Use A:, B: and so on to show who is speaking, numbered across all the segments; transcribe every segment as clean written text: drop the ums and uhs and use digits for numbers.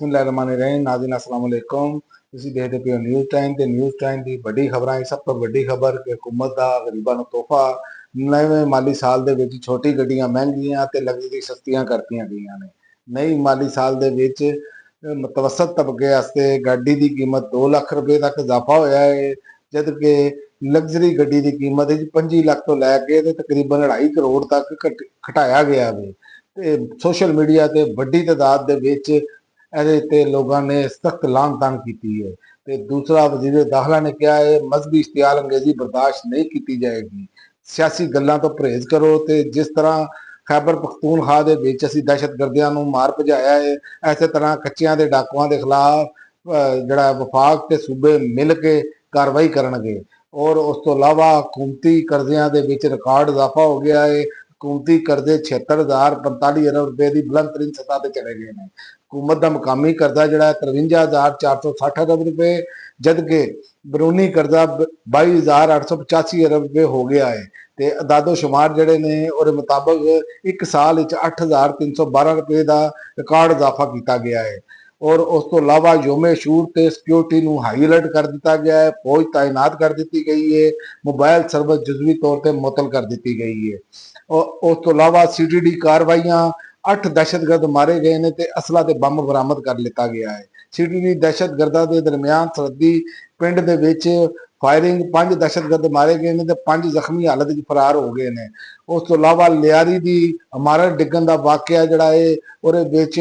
A: बिस्मिल्लाहिर्रहमानिर्रहीम। नाज़रीन अस्सलाम वालेकुम। ਤੁਸੀਂ ਦੇਖਦੇ ਪਏ ਹੋ ਨਿਊਜ਼ ਟਾਈਮ ਤੇ ਨਿਊਜ਼ ਟਾਈਮ ਦੀ ਵੱਡੀ ਖਬਰਾਂ। ਸਭ ਤੋਂ ਵੱਡੀ ਖਬਰ ਕਿ ਹਕੂਮਤ ਦਾ ਗਰੀਬਾਂ ਨੂੰ ਤੋਹਫਾ, ਨਵੇਂ ਮਾਲੀ ਸਾਲ ਦੇ ਵਿੱਚ ਛੋਟੀ ਗੱਡੀਆਂ ਮਹਿੰਗੀਆਂ ਤੇ ਲਗਜ਼ਰੀ ਸਸਤੀਆਂ ਕਰਤੀਆਂ ਗਈਆਂ ਨੇ। ਨਈ ਮਾਲੀ ਸਾਲ ਦੇ ਵਿੱਚ ਮਤਵਸਤ ਤਬਕੇ ਵਾਸਤੇ ਗੱਡੀ ਦੀ ਕੀਮਤ 2 ਲੱਖ ਰੁਪਏ ਤੱਕ ਇਜ਼ਾਫਾ ਹੋਇਆ ਹੈ, ਜਦ ਕਿ ਲਗਜ਼ਰੀ ਗੱਡੀ ਦੀ ਕੀਮਤ 25 ਲੱਖ ਤੋਂ ਲੈ ਕੇ ਤੇ ਤਕਰੀਬਨ 2.5 ਕਰੋੜ ਤੱਕ ਘਟਾਇਆ ਗਿਆ ਵੇ। ਤੇ ਸੋਸ਼ਲ ਮੀਡੀਆ ਤੇ ਵੱਡੀ ਤਾਦਾਦ ਦੇ ਵਿੱਚ ਇਹਦੇ ਤੇ ਲੋਕਾਂ ਨੇ ਸਖਤ ਲਾਹਨਤਾਨ ਕੀਤੀ ਹੈ। ਤੇ ਦੂਸਰਾ, ਵਜ਼ੀਰ ਦਾਖਲਾ ਨੇ ਕਿਹਾ ਹੈ ਮਜ਼ਹਬੀ ਇਸ਼ਤਿਆਲ ਅੰਗੇਜ਼ੀ ਬਰਦਾਸ਼ਤ ਨਹੀਂ ਕੀਤੀ ਜਾਏਗੀ, ਸਿਆਸੀ ਗੱਲਾਂ ਤੋਂ ਪਰਹੇਜ਼ ਕਰੋ। ਤੇ ਜਿਸ ਤਰ੍ਹਾਂ ਖੈਬਰ ਪਖਤੂਨਖਵਾ ਦੇ ਵਿੱਚ ਅਸੀਂ ਦਹਿਸ਼ਤਗਰਦੀਆਂ ਨੂੰ ਮਾਰ ਭਜਾਇਆ ਹੈ, ਐਸੇ ਤਰ੍ਹਾਂ ਕੱਚਿਆਂ ਦੇ ਡਾਕੂਆਂ ਦੇ ਖਿਲਾਫ ਜਿਹੜਾ ਵਫਾਕ ਤੇ ਸੂਬੇ ਮਿਲ ਕੇ ਕਾਰਵਾਈ ਕਰਨਗੇ। ਔਰ ਉਸ ਤੋਂ ਇਲਾਵਾ ਹਕੂਮਤੀ ਕਰਜ਼ਿਆਂ ਦੇ ਵਿੱਚ ਰਿਕਾਰਡ ਇਜ਼ਾਫਾ ਹੋ ਗਿਆ ਹੈ। ਹਕੂਮਤੀ ਕਰਜ਼ੇ 76,045 ਅਰਬ ਰੁਪਏ ਦੀ ਬੁਲੰਦ ਤਰੀਨ ਸਤ੍ਹਾ ਤੇ ਚਲੇ ਗਏ ਨੇ। ਹਕੂਮਤ ਦਾ ਮਕਾਮੀ ਕਰਜ਼ਾ ਜਿਹੜਾ 53,460 ਅਰਬ ਰੁਪਏ, ਜਦਕਿ ਬਰੂਨੀ ਕਰਜ਼ਾ 22,885 ਅਰਬ ਰੁਪਏ ਹੋ ਗਿਆ ਹੈ। ਤੇ ਅਦਾਦੋ ਸ਼ੁਮਾਰ ਜਿਹੜੇ ਨੇ ਉਹਦੇ ਮੁਤਾਬਕ ਇੱਕ ਸਾਲ ਵਿੱਚ 8,312 ਰੁਪਏ ਦਾ ਰਿਕਾਰਡ ਇਜ਼ਾਫਾ ਕੀਤਾ ਗਿਆ ਹੈ। ਔਰ ਉਸ ਤੋਂ ਇਲਾਵਾ ਯੋਮੇ ਸ਼ੂਰ ਤੇ ਸਿਕਿਉਰਿਟੀ ਨੂੰ ਹਾਈ ਅਲਰਟ ਕਰ ਦਿੱਤਾ ਗਿਆ ਹੈ, ਫੌਜ ਤਾਇਨਾਤ ਕਰ ਦਿੱਤੀ ਗਈ ਹੈ, ਮੋਬਾਈਲ ਸਰਵਿਸ ਜਜ਼ਵੀ ਤੌਰ ਤੇ ਮੁਅੱਤਲ ਕਰ ਦਿੱਤੀ ਗਈ ਹੈ। ਉਸ ਤੋਂ ਇਲਾਵਾ CTD ਕਾਰਵਾਈਆਂ 8 ਦਹਿਸ਼ਤਗਰਦ ਮਾਰੇ ਗਏ ਨੇ ਤੇ ਅਸਲਾ ਤੇ ਬੰਬ ਬਰਾਮਦ ਕਰ ਲਿੱਤਾ ਗਿਆ ਹੈ। CTD ਦਹਿਸ਼ਤਗਰਦਾਂ ਦੇ ਦਰਮਿਆਨ ਸਰਹੱਦੀ ਪਿੰਡ ਦੇ ਵਿੱਚ ਫਾਇਰਿੰਗ 5 ਦਹਿਸ਼ਤਗਰਦ ਮਾਰੇ ਗਏ ਨੇ ਤੇ 5 ਜ਼ਖਮੀ ਹਾਲਤ ਵਿੱਚ ਫਰਾਰ ਹੋ ਗਏ ਨੇ। ਉਸ ਤੋਂ ਇਲਾਵਾ ਲਿਆਰੀ ਦੀ ਇਮਾਰਤ ਡਿੱਗਣ ਦਾ ਵਾਕਿਆ ਜਿਹੜਾ ਹੈ ਉਹਦੇ ਵਿੱਚ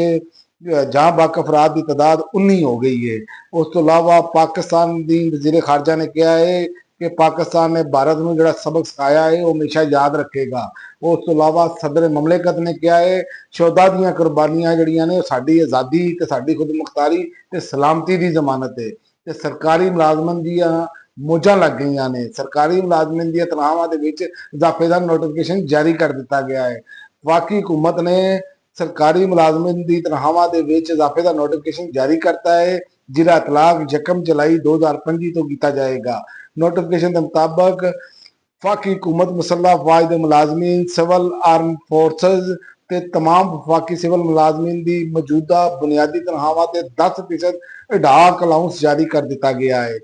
A: ਜਾਂ ਬਾਕ ਅਫਰਾਦ ਦੀ ਤਾਦਾਦ 19 ਹੋ ਗਈ ਹੈ। ਉਸ ਤੋਂ ਇਲਾਵਾ ਪਾਕਿਸਤਾਨ ਦੀ ਵਜ਼ੀਰ ਖਾਰਜਾ ਨੇ ਕਿਹਾ ਹੈ ਕਿ ਪਾਕਿਸਤਾਨ ਨੇ ਭਾਰਤ ਨੂੰ ਜਿਹੜਾ ਸਬਕ ਸਿਖਾਇਆ ਹੈ ਉਹ ਹਮੇਸ਼ਾ ਯਾਦ ਰੱਖੇਗਾ। ਉਸ ਤੋਂ ਇਲਾਵਾ ਸਦਰ ਮਮਲਕਤ ਨੇ ਕਿਹਾ ਹੈ ਸ਼ੋਹਦਾ ਦੀਆਂ ਕੁਰਬਾਨੀਆਂ ਜਿਹੜੀਆਂ ਨੇ ਉਹ ਸਾਡੀ ਆਜ਼ਾਦੀ ਤੇ ਸਾਡੀ ਖੁਦਮੁਖਤਾਰੀ ਤੇ ਸਲਾਮਤੀ ਦੀ ਜ਼ਮਾਨਤ ਹੈ। ਤੇ ਸਰਕਾਰੀ ਮੁਲਾਜ਼ਮਾਂ ਦੀਆਂ ਮੌਜਾਂ ਲੱਗ ਗਈਆਂ ਨੇ। ਸਰਕਾਰੀ ਮੁਲਾਜ਼ਮਾਂ ਦੀਆਂ ਤਨਖਾਹਾਂ ਦੇ ਵਿੱਚ ਇਜ਼ਾਫੇ ਦਾ ਨੋਟੀਫਿਕੇਸ਼ਨ ਜਾਰੀ ਕਰ ਦਿੱਤਾ ਗਿਆ ਹੈ। ਵਫਾਕੀ ਹੁਕੂਮਤ ਨੇ ਸਰਕਾਰੀ ਮੁਲਾਜ਼ਮਾਂ ਦੀ ਤਨਖਾਹਾਂ ਦੇ ਵਿੱਚ ਇਜ਼ਾਫੇ ਦਾ ਨੋਟੀਫਿਕੇਸ਼ਨ ਜਾਰੀ ਕਰਤਾ ਹੈ, ਜਿਹਦਾ ਇਤਲਾਕ 1 ਜੁਲਾਈ 2025 ਤੋਂ ਕੀਤਾ ਜਾਏਗਾ। ਨੋਟੀਫਿਕੇਸ਼ਨ ਦੇ ਮੁਤਾਬਕ ਵਫਾਕੀ ਹੁਕੂਮਤ ਮੁਸੱਲਹ ਅਫਵਾਜ ਦੇ ਮੁਲਾਜ਼ਮੀਨ, ਸਿਵਲ ਆਰਮ ਫੋਰਸਜ਼ ਤੇ तमाम ਵਫਾਕੀ ਸਿਵਲ ਮੁਲਾਜ਼ਮੀਨ ਦੀ ਮੌਜੂਦਾ ਬੁਨਿਆਦੀ ਤਨਖਾਹਾਂ ਤੇ 10% ਇਡਾਕ ਅਲਾਊਂਸ ਜਾਰੀ ਕਰ ਦਿੱਤਾ ਗਿਆ ਹੈ।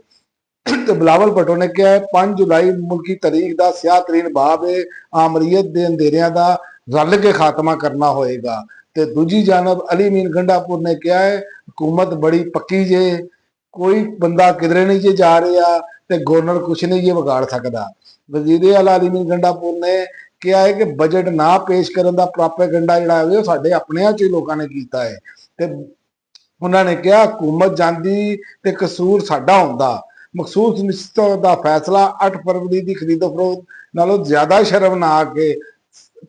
A: ਤੇ ਬਿਲਾਵਲ ਭੁੱਟੋ ਨੇ ਕਿਹਾ 5 ਜੁਲਾਈ ਮੁਲਕੀ ਤਾਰੀਖ ਦਾ ਸਿਆਹ ਤਰੀਨ ਬਾਬ ਹੈ, ਆਮਰੀਅਤ ਦੇ ਅੰਧੇਰਿਆਂ ਦਾ ਰਲ ਕੇ ਖਾਤਮਾ ਕਰਨਾ ਹੋਏਗਾ। ਤੇ ਦੂਜੀ ਜਾਨਬ ਅਲੀ ਮੀਨ ਗੰਡਾਪੁਰ ਨੇ ਕਿਹਾ ਹੈ ਹਕੂਮਤ ਬੜੀ ਪੱਕੀ ਜੇ, ਕੋਈ ਬੰਦਾ ਕਿਧਰੇ ਨਹੀਂ ਜੇ ਜਾ ਰਿਹਾ ਤੇ ਗਵਰਨਰ ਕੁਛ ਨਹੀਂ ਜੇ ਵਿਗਾੜ ਸਕਦਾ। ਵਜ਼ੀਰ ਆਲਾ ਅਲੀ ਮੀਨ ਗੰਡਾਪੁਰ ਨੇ ਕਿਹਾ ਹੈ ਕਿ ਬਜਟ ਨਾ ਪੇਸ਼ ਕਰਨ ਦਾ ਪ੍ਰੋਪੇਗੈਂਡਾ ਜਿਹੜਾ ਹੈ ਉਹ ਸਾਡੇ ਆਪਣਿਆਂ ਚ ਲੋਕਾਂ ਨੇ ਕੀਤਾ ਹੈ। ਤੇ ਉਹਨਾਂ ਨੇ ਕਿਹਾ ਹਕੂਮਤ ਜਾਂਦੀ ਤੇ ਕਸੂਰ ਸਾਡਾ ਹੁੰਦਾ। ਮਖਸੂਸ ਨਿਸ਼ਚਤ ਦਾ ਫੈਸਲਾ 8 ਫਰਵਰੀ ਦੀ ਖਰੀਦੋ ਫਰੋਖਤ ਨਾਲੋਂ ਜ਼ਿਆਦਾ ਸ਼ਰਮਨਾਕ ਹੈ।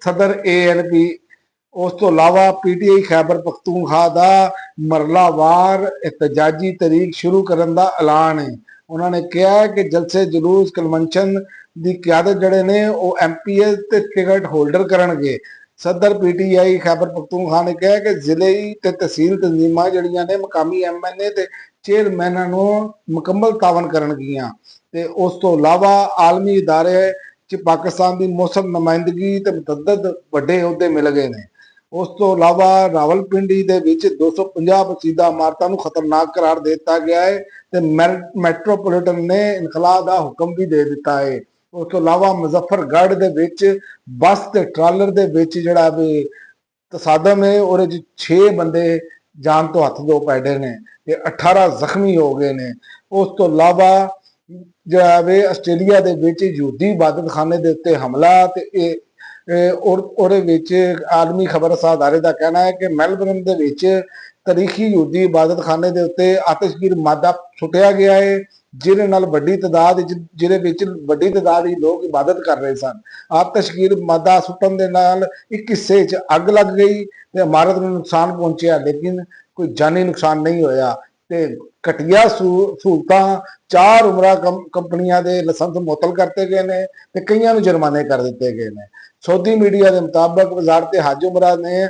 A: ਸਦਰ ANP ਉਸ ਤੋਂ ਇਲਾਵਾ PTI ਖੈਬਰ ਪਖਤੂਨਖਵਾ ਦਾ ਮਰਲਾਵਾਰ ਇhtਜਾਜੀ ਤਰੀਕ ਸ਼ੁਰੂ ਕਰਨ ਦਾ ਐਲਾਨ ਹੈ। ਉਹਨਾਂ ਨੇ ਕਿਹਾ ਕਿ ਜਲਸੇ ਜਲੂਸ ਕਨਵੈਨਸ਼ਨ ਦੀ ਕਿਆਦਤ ਜਿਹੜੇ ਨੇ ਉਹ MPS ਤੇ ਟਿਕਟ ਹੋਲਡਰ ਕਰਨਗੇ। ਸਦਰ PTI ਖੈਬਰ ਪਖਤੂਨਖਵਾ ਨੇ ਕਿਹਾ ਕਿ ਜ਼ਿਲ੍ਹੇ ਤੇ ਤਹਿਸੀਲ ਤਨਜ਼ੀਮਾਂ ਜਿਹੜੀਆਂ ਨੇ ਮਕਾਮੀ MNA ਤੇ ਚੇਅਰਮੈਨਾਂ ਨੂੰ ਮੁਕੰਮਲ ਤਾਵਨ ਕਰਨਗੀਆਂ। ਤੇ ਉਸ ਤੋਂ ਇਲਾਵਾ ਆਲਮੀ ਇਦਾਰੇ ਚ ਪਾਕਿਸਤਾਨ ਦੀ ਮੌਸਮ ਨੁਮਾਇੰਦਗੀ ਤੇ ਮੁਤੱਦਦ ਵੱਡੇ ਅਹੁਦੇ ਮਿਲ ਗਏ ਨੇ। ਉਸ ਤੋਂ ਇਲਾਵਾ ਰਾਵਲਪਿੰਡੀ ਦੇ ਵਿੱਚ 250 ਪਸੀਦਾ ਇਮਾਰਤਾਂ ਨੂੰ ਖਤਰਨਾਕ ਕਰਾਰ ਦੇ ਦਿੱਤਾ ਗਿਆ ਹੈ ਤੇ ਮੈਟਰੋਪੋਲੀਟਨ ਨੇ ਇਨਖਲਾ ਦਾ ਹੁਕਮ ਵੀ ਦੇ ਦਿੱਤਾ ਹੈ। ਉਸ ਤੋਂ ਇਲਾਵਾ ਮੁਜ਼ੱਫਰਗੜ੍ਹ ਦੇ ਵਿੱਚ ਬੱਸ ਤੇ ਟਰਾਲਰ ਦੇ ਵਿੱਚ ਜਿਹੜਾ ਵੀ ਤਸਾਦਮ ਹੈ ਉਹਦੇ 'ਚ 6 ਬੰਦੇ ਜਾਨ ਤੋਂ ਹੱਥ ਧੋ ਬੈਠੇ ਨੇ ਤੇ 18 ਜ਼ਖਮੀ ਹੋ ਗਏ ਨੇ। ਉਸ ਤੋਂ ਇਲਾਵਾ ਜਿਹੜਾ ਵੇ ਆਸਟ੍ਰੇਲੀਆ ਦੇ ਵਿੱਚ ਯਹੂਦੀ ਇਬਾਦਤਖਾਨੇ ਦੇ ਉੱਤੇ ਹਮਲਾ ਤੇ ਉਹਦੇ ਵਿੱਚ ਆਲਮੀ ਖਬਰ ਅਦਾਰੇ ਦਾ ਕਹਿਣਾ ਹੈ ਕਿ ਮੈਲਬਰਨ ਦੇ ਵਿੱਚ ਤਾਰੀਖੀ ਯਹੂਦੀ ਇਬਾਦਤਖਾਨੇ ਦੇ ਉੱਤੇ ਆਤਿਸ਼ਗੀਰ ਮਾਦਾ ਸੁੱਟਿਆ ਗਿਆ ਹੈ, ਜਿਹਦੇ ਨਾਲ ਵੱਡੀ ਤਾਦਾਦ ਵੱਡੀ ਤਾਦਾਦ ਹੀ ਲੋਕ ਇਬਾਦਤ ਕਰ ਰਹੇ ਸਨ। ਆਤਿਸ਼ਗੀਰ ਮਾਦਾ ਸੁੱਟਣ ਦੇ ਨਾਲ ਇੱਕ ਹਿੱਸੇ 'ਚ ਅੱਗ ਲੱਗ ਗਈ ਤੇ ਇਮਾਰਤ ਨੂੰ ਨੁਕਸਾਨ ਪਹੁੰਚਿਆ, ਲੇਕਿਨ ਕੋਈ ਜਾਨੀ ਨੁਕਸਾਨ ਨਹੀਂ ਹੋਇਆ। ਤੇ ਘਟੀਆ ਸਹੂਲਤਾਂ 4 ਉਮਰਾ ਕੰਪਨੀਆਂ ਦੇ ਲਾਇਸੈਂਸ ਮੁਅੱਤਲ ਕਰਤੇ ਗਏ ਨੇ ਤੇ ਕਈਆਂ ਨੂੰ ਜੁਰਮਾਨੇ ਕਰ ਦਿੱਤੇ ਗਏ ਨੇ। ਸਊਦੀ ਮੀਡੀਆ ਦੇ ਮੁਤਾਬਕ ਵਜ਼ਾਰਤ ਹਜ ਉਮਰਾ ਨੇ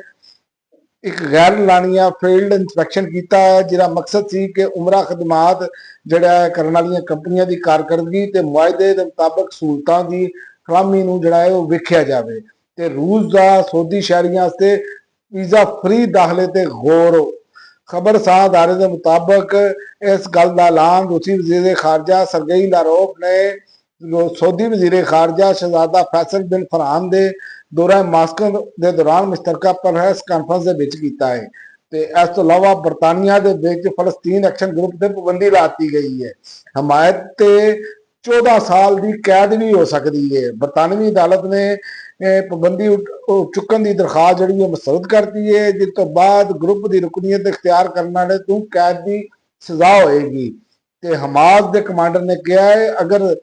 A: ਇੱਕ ਗੈਰ ਲਾਣੀਆ ਫੀਲਡ ਇੰਸਪੈਕਸ਼ਨ ਕੀਤਾ ਹੈ, ਜਿਹਦਾ ਮਕਸਦ ਸੀ ਕਿ ਉਮਰਾ ਖਦਮਾਤ ਜਿਹੜਾ ਕਰਨ ਵਾਲੀਆਂ ਕੰਪਨੀਆਂ ਦੀ ਕਾਰਕਰਦਗੀ ਤੇ ਮੁਆਹਦੇ ਦੇ ਮੁਤਾਬਕ ਸਹੂਲਤਾਂ ਦੀ ਫਰਾਹਮੀ ਨੂੰ ਜਿਹੜਾ ਹੈ ਉਹ ਵੇਖਿਆ ਜਾਵੇ। ਤੇ ਰੂਸ ਦਾ ਸਊਦੀ ਸ਼ਹਿਰੀਆਂ ਵਾਸਤੇ ਵੀਜ਼ਾ ਫ੍ਰੀ ਦਾਖਲੇ ਤੇ ਗੌਰ। ਖਬਰ ਸਾਹ ਅਦਾਰੇ ਦੇ ਮੁਤਾਬਕ ਇਸ ਗੱਲ ਦਾ ਐਲਾਨ ਰੂਸੀ ਵਜ਼ੀਰ ਖਾਰਜਾ ਸਰਗੇਈ ਲਾਰੋਵ ਨੇ ਸਊਦੀ ਵਜ਼ੀਰ ਖਾਰਜਾ ਸ਼ਹਿਜ਼ਾਦਾ ਫੈਸਲ ਬਿਨ ਫਰਹਾਨ ਦੇ ਦੌਰਾ ਮਾਸਕੋ ਦੇ ਦੌਰਾਨ ਮੁਸ਼ਤਰਕਾ ਪ੍ਰੈਸ ਕਾਨਫਰੰਸ ਦੇ ਵਿੱਚ ਕੀਤਾ ਹੈ। ਤੇ ਇਸ ਤੋਂ ਇਲਾਵਾ ਬਰਤਾਨੀਆ ਦੇ ਵਿੱਚ ਫਲਸਤੀਨ ਐਕਸ਼ਨ ਗਰੁੱਪ ਤੇ ਪਾਬੰਦੀ ਲਾਤੀ ਗਈ ਹੈ। ਹਮਾਇਤ ਤੇ 14 ਸਾਲ ਦੀ ਕੈਦ ਵੀ ਹੋ ਸਕਦੀ ਹੈ। ਬਰਤਾਨਵੀ ਅਦਾਲਤ ਨੇ ਪਾਬੰਦੀ ਚੁੱਕਣ ਦੀ ਦਰਖਾਸਤ ਜਿਹੜੀ ਹੈ ਮਸਤਰਦ ਕਰਤੀ ਹੈ, ਜਿਸ ਤੋਂ ਬਾਅਦ ਗਰੁੱਪ ਦੀ ਰੁਕਨੀਅਤ ਇਖਤਿਆਰ ਕਰਨ ਵਾਲੇ ਨੂੰ ਕੈਦ ਦੀ ਸਜ਼ਾ ਹੋਏਗੀ। ਤੇ ਹਮਾਸ ਦੇ ਕਮਾਂਡਰ ਨੇ ਕਿਹਾ ਹੈ ਅਗਰ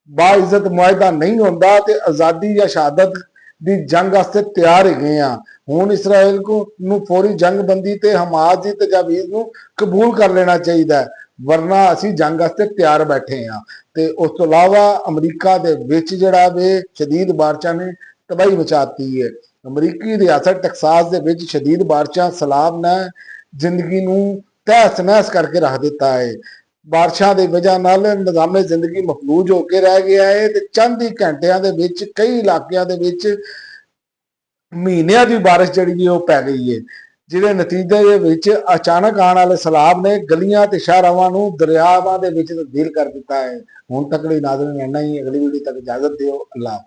A: ਬਾਇਜ਼ਤ ਮੁਆਹਦਾ ਨਹੀਂ ਹੁੰਦਾ ਤੇ ਆਜ਼ਾਦੀ ਜਾਂ ਸ਼ਹਾਦਤ ਦੀ ਜੰਗ ਵਾਸਤੇ ਤਿਆਰ ਹੈਗੇ ਆ। ਹੁਣ ਇਸਰਾਇਲ ਨੂੰ ਫੌਰੀ ਜੰਗਬੰਦੀ ਤੇ ਹਮਾਸ ਦੀ ਤਜਾਵੀਜ਼ ਨੂੰ ਕਬੂਲ ਕਰ ਲੈਣਾ ਚਾਹੀਦਾ ਹੈ, ਵਰਨਾ ਅਸੀਂ ਜੰਗ ਵਾਸਤੇ ਤਿਆਰ ਬੈਠੇ ਆ। ਤੇ ਉਸ ਤੋਂ ਇਲਾਵਾ ਅਮਰੀਕਾ ਦੇ ਵਿੱਚ ਜਿਹੜਾ ਵੇ ਸ਼ਦੀਦ ਬਾਰਿਸ਼ਾਂ ਨੇ ਤਬਾਹੀ ਮਚਾਤੀ ਹੈ। ਅਮਰੀਕੀ ਰਿਆਸਤ ਟੈਕਸਾਸ ਦੇ ਵਿੱਚ ਸ਼ਦੀਦ ਬਾਰਿਸ਼ਾਂ ਸੈਲਾਬ ਨੇ ਜ਼ਿੰਦਗੀ ਨੂੰ ਤਹਿਸ ਨਹਿਸ ਕਰਕੇ ਰੱਖ ਦਿੱਤਾ ਹੈ। ਬਾਰਿਸ਼ਾਂ ਦੀ ਵਜ੍ਹਾ ਨਾਲ ਨਿਜ਼ਾਮੇ ਜ਼ਿੰਦਗੀ ਮਫਲੂਜ ਹੋ ਕੇ ਰਹਿ ਗਿਆ ਹੈ ਤੇ ਚੰਦ ਹੀ ਘੰਟਿਆਂ ਦੇ ਵਿੱਚ ਕਈ ਇਲਾਕਿਆਂ ਦੇ ਵਿੱਚ ਮਹੀਨਿਆਂ ਦੀ ਬਾਰਿਸ਼ ਜਿਹੜੀ ਉਹ ਪੈ ਗਈ ਹੈ, ਜਿਹਦੇ ਨਤੀਜੇ ਦੇ ਵਿੱਚ ਅਚਾਨਕ ਆਉਣ ਵਾਲੇ ਸੈਲਾਬ ਨੇ ਗਲੀਆਂ ਤੇ ਸ਼ਾਹਰਾਵਾਂ ਨੂੰ ਦਰਿਆਵਾਂ ਦੇ ਵਿੱਚ ਤਬਦੀਲ ਕਰ ਦਿੱਤਾ ਹੈ। ਹੁਣ ਤੱਕ ਲਈ ਨਾਜ਼ਰੀਨ ਇੰਨਾ ਹੀ, ਅਗਲੀ ਵੀਡੀਓ ਤੱਕ ਇਜਾਜ਼ਤ ਦਿਓ। ਅੱਲਾਹ।